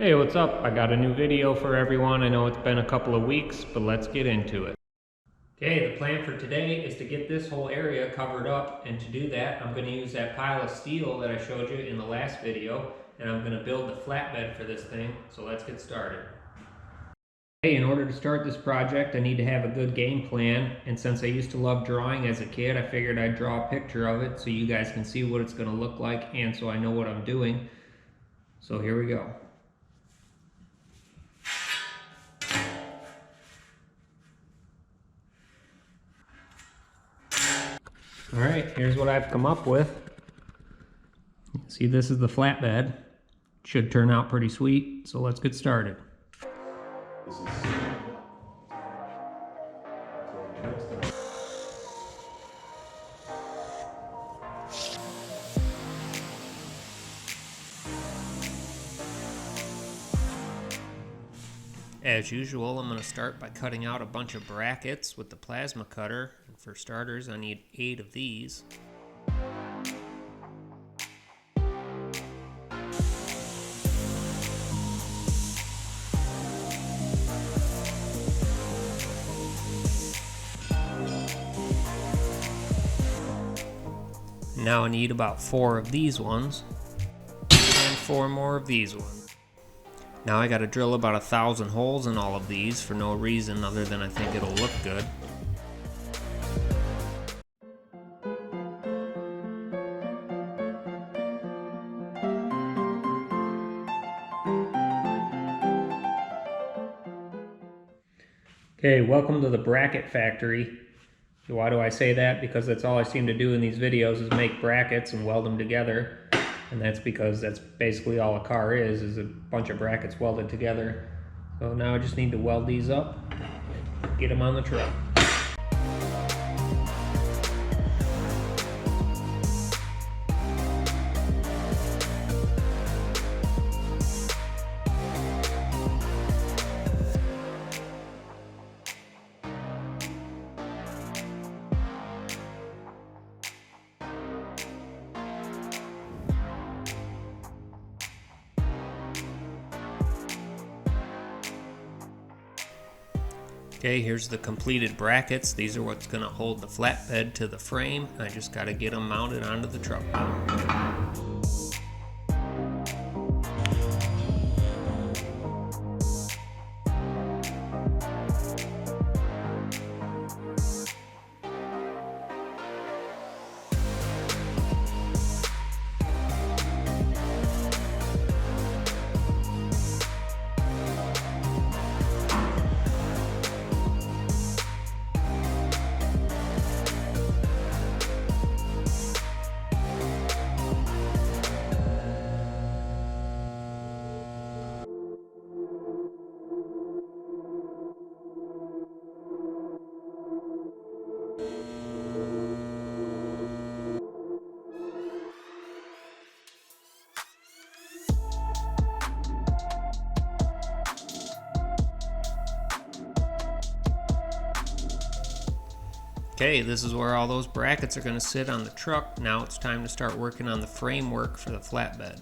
Hey, what's up? I got a new video for everyone. I know it's been a couple of weeks, but let's get into it. Okay, the plan for today is to get this whole area covered up, and to do that, I'm going to use that pile of steel that I showed you in the last video, and I'm going to build the flatbed for this thing, so let's get started. Hey, in order to start this project, I need to have a good game plan, and since I used to love drawing as a kid, I figured I'd draw a picture of it so you guys can see what it's going to look like, and so I know what I'm doing. So here we go. Alright, here's what I've come up with. See, this is the flatbed. Should turn out pretty sweet, so let's get started. As usual, I'm going to start by cutting out a bunch of brackets with the plasma cutter. And for starters, I need 8 of these. Now I need about 4 of these ones, and 4 more of these ones. Now I gotta drill about 1,000 holes in all of these for no reason other than I think it'll look good. Okay, welcome to the bracket factory. Why do I say that? Because that's all I seem to do in these videos is make brackets and weld them together. And that's because that's basically all a car is a bunch of brackets welded together. So now I just need to weld these up, get them on the truck. Okay, here's the completed brackets. These are what's going to hold the flatbed to the frame. I just got to get them mounted onto the truck now. Okay, this is where all those brackets are going to sit on the truck. Now it's time to start working on the framework for the flatbed.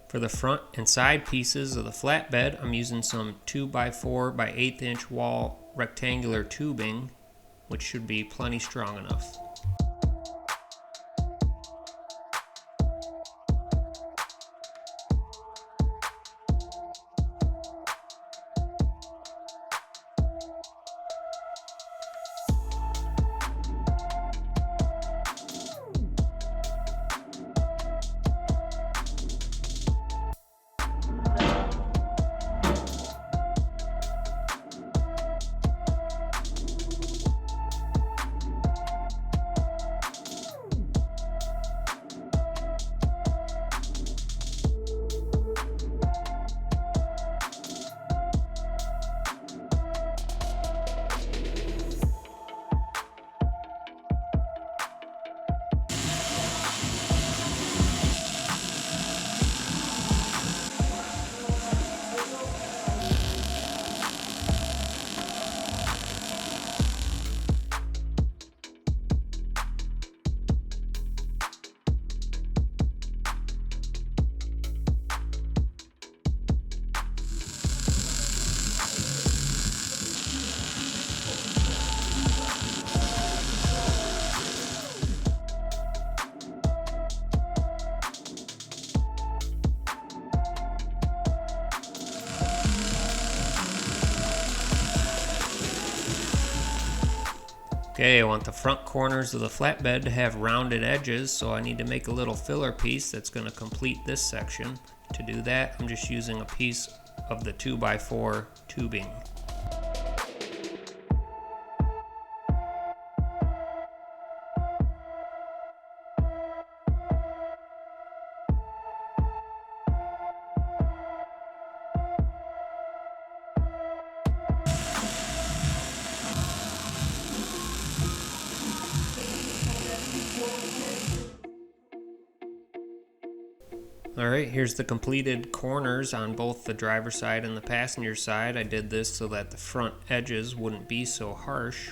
For the front and side pieces of the flatbed, I'm using some 2x4 by 1/8 inch wall rectangular tubing, which should be plenty strong enough. Okay, I want the front corners of the flatbed to have rounded edges, so I need to make a little filler piece that's going to complete this section. To do that, I'm just using a piece of the 2x4 tubing. Alright, here's the completed corners on both the driver's side and the passenger side. I did this so that the front edges wouldn't be so harsh.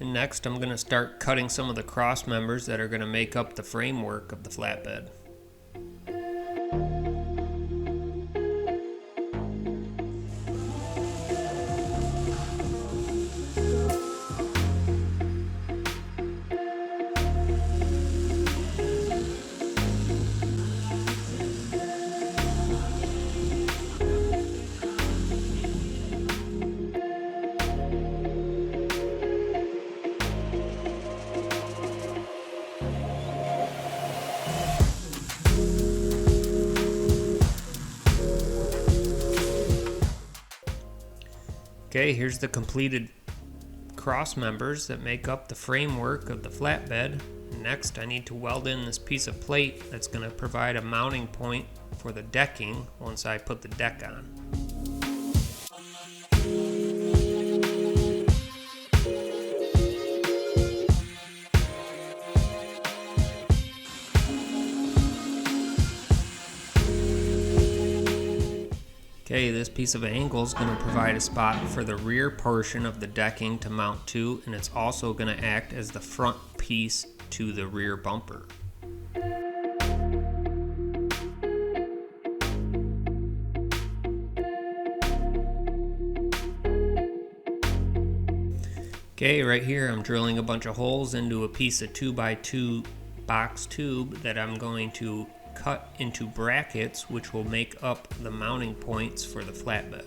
And next I'm going to start cutting some of the cross members that are going to make up the framework of the flatbed. Okay, here's the completed cross members that make up the framework of the flatbed. Next, I need to weld in this piece of plate that's going to provide a mounting point for the decking once I put the deck on. Okay, this piece of angle is going to provide a spot for the rear portion of the decking to mount to, and it's also going to act as the front piece to the rear bumper. Okay, right here I'm drilling a bunch of holes into a piece of 2x2 box tube that I'm going to cut into brackets, which will make up the mounting points for the flatbed.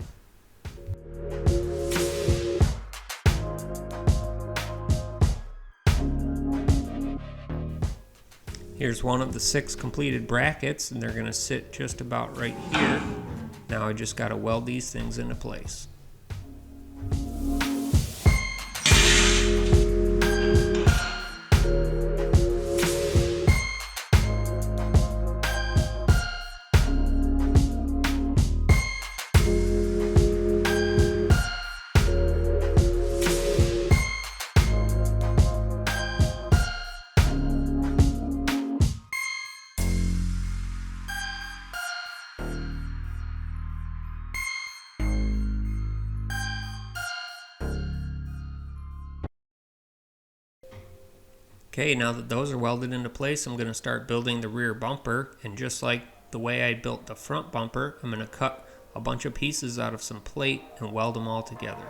Here's one of the 6 completed brackets, and they're going to sit just about right here. Now I just got to weld these things into place. Okay, now that those are welded into place, I'm going to start building the rear bumper, and just like the way I built the front bumper, I'm going to cut a bunch of pieces out of some plate and weld them all together.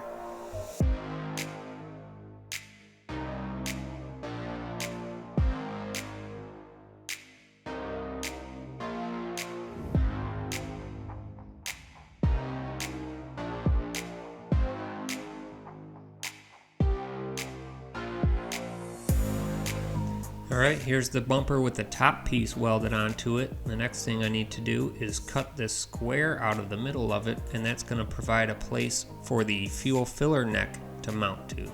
Alright, here's the bumper with the top piece welded onto it. The next thing I need to do is cut this square out of the middle of it, and that's going to provide a place for the fuel filler neck to mount to.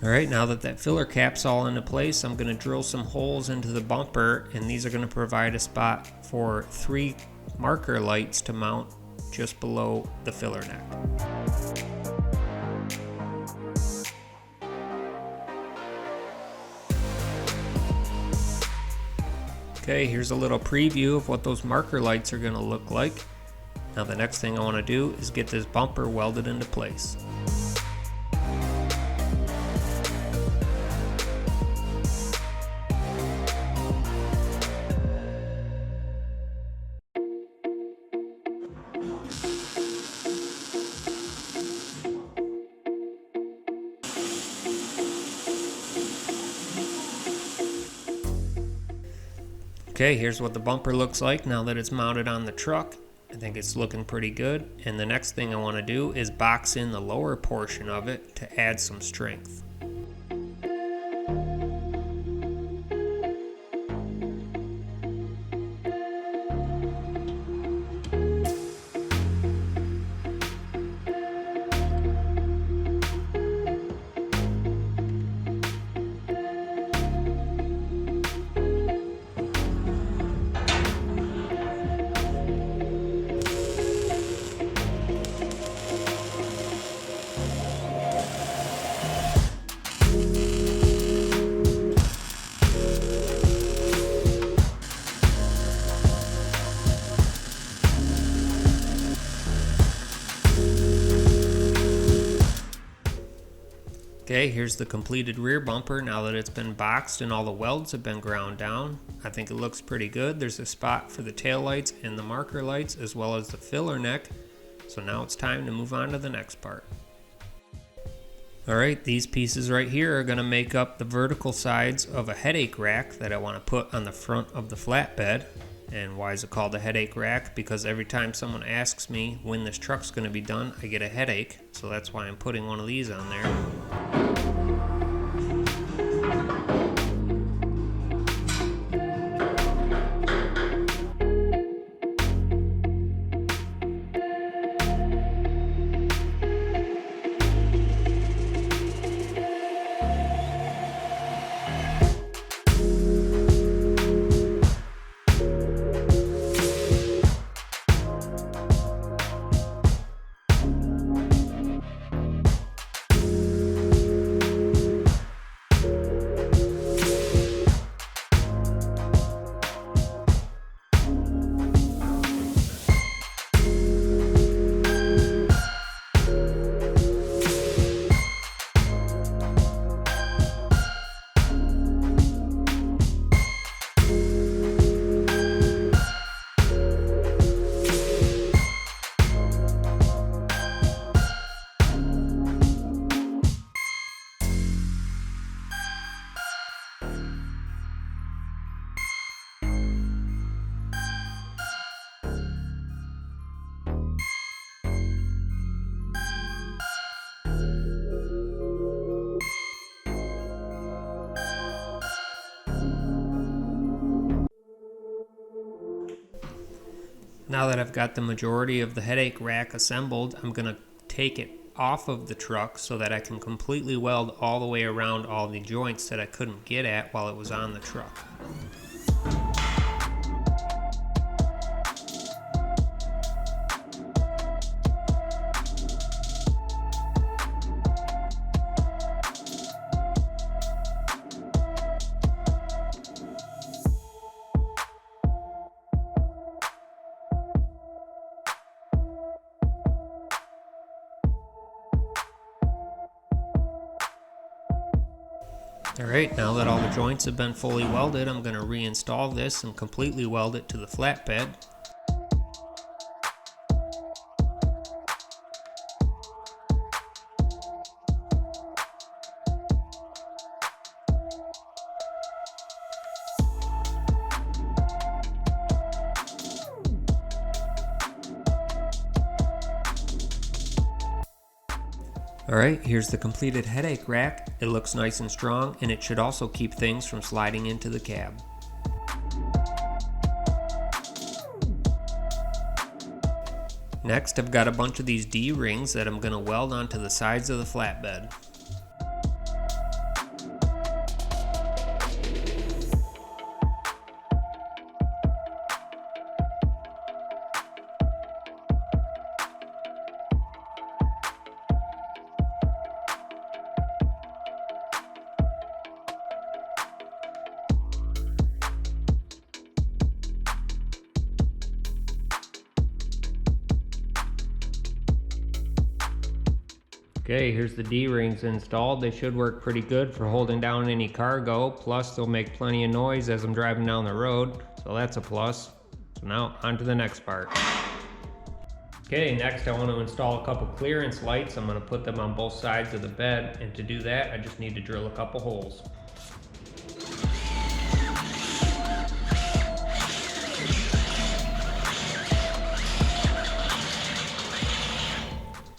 Alright, now that filler cap's all into place, I'm going to drill some holes into the bumper, and these are going to provide a spot for 3 marker lights to mount just below the filler neck. Okay, here's a little preview of what those marker lights are going to look like. Now the next thing I want to do is get this bumper welded into place. Okay, here's what the bumper looks like now that it's mounted on the truck. I think it's looking pretty good. And the next thing I want to do is box in the lower portion of it to add some strength. Okay, here's the completed rear bumper now that it's been boxed and all the welds have been ground down. I think it looks pretty good. There's a spot for the taillights and the marker lights as well as the filler neck. So now it's time to move on to the next part. Alright, these pieces right here are going to make up the vertical sides of a headache rack that I want to put on the front of the flatbed. And why is it called a headache rack? Because every time someone asks me when this truck's going to be done, I get a headache. So that's why I'm putting one of these on there. Now that I've got the majority of the headache rack assembled, I'm going to take it off of the truck so that I can completely weld all the way around all the joints that I couldn't get at while it was on the truck. Alright, now that all the joints have been fully welded, I'm going to reinstall this and completely weld it to the flatbed. Alright, here's the completed headache rack. It looks nice and strong, and it should also keep things from sliding into the cab. Next, I've got a bunch of these D-rings that I'm going to weld onto the sides of the flatbed. Okay, here's the D-rings installed. They should work pretty good for holding down any cargo, plus they'll make plenty of noise as I'm driving down the road, so that's a plus. So now on to the next part. Okay, next I want to install a couple clearance lights. I'm going to put them on both sides of the bed, and to do that I just need to drill a couple holes.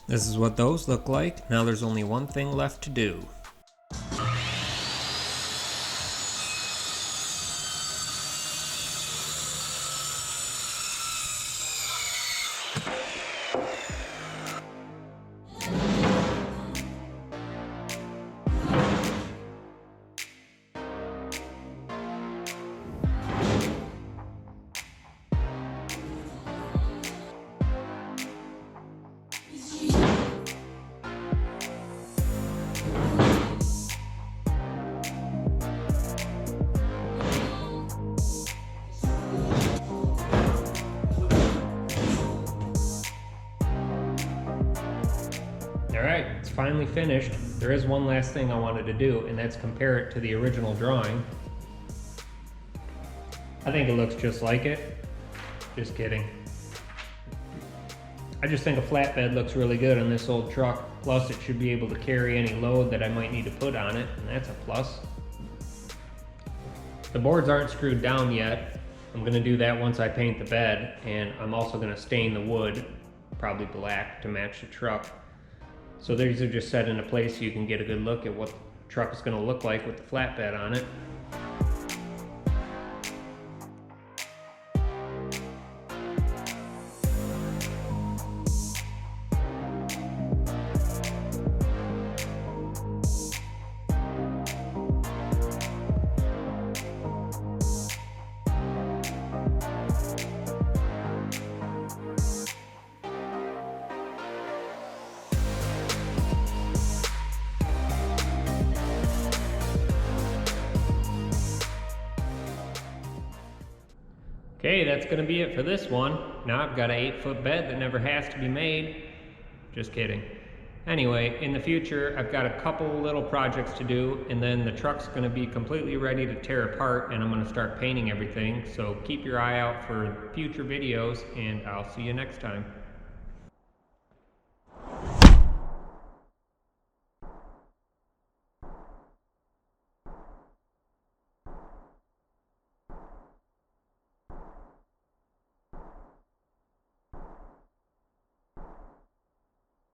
This is what those look like. Now there's only one thing left to do. Alright, it's finally finished. There is one last thing I wanted to do, and that's compare it to the original drawing. I think it looks just like it. Just kidding. I just think a flatbed looks really good on this old truck. Plus it should be able to carry any load that I might need to put on it, and that's a plus. The boards aren't screwed down yet. I'm going to do that once I paint the bed, and I'm also going to stain the wood, probably black, to match the truck. So these are just set into place so you can get a good look at what the truck is going to look like with the flatbed on it. Okay, that's going to be it for this one. Now I've got an 8-foot bed that never has to be made. Just kidding. Anyway, in the future, I've got a couple little projects to do, and then the truck's going to be completely ready to tear apart, and I'm going to start painting everything. So keep your eye out for future videos, and I'll see you next time.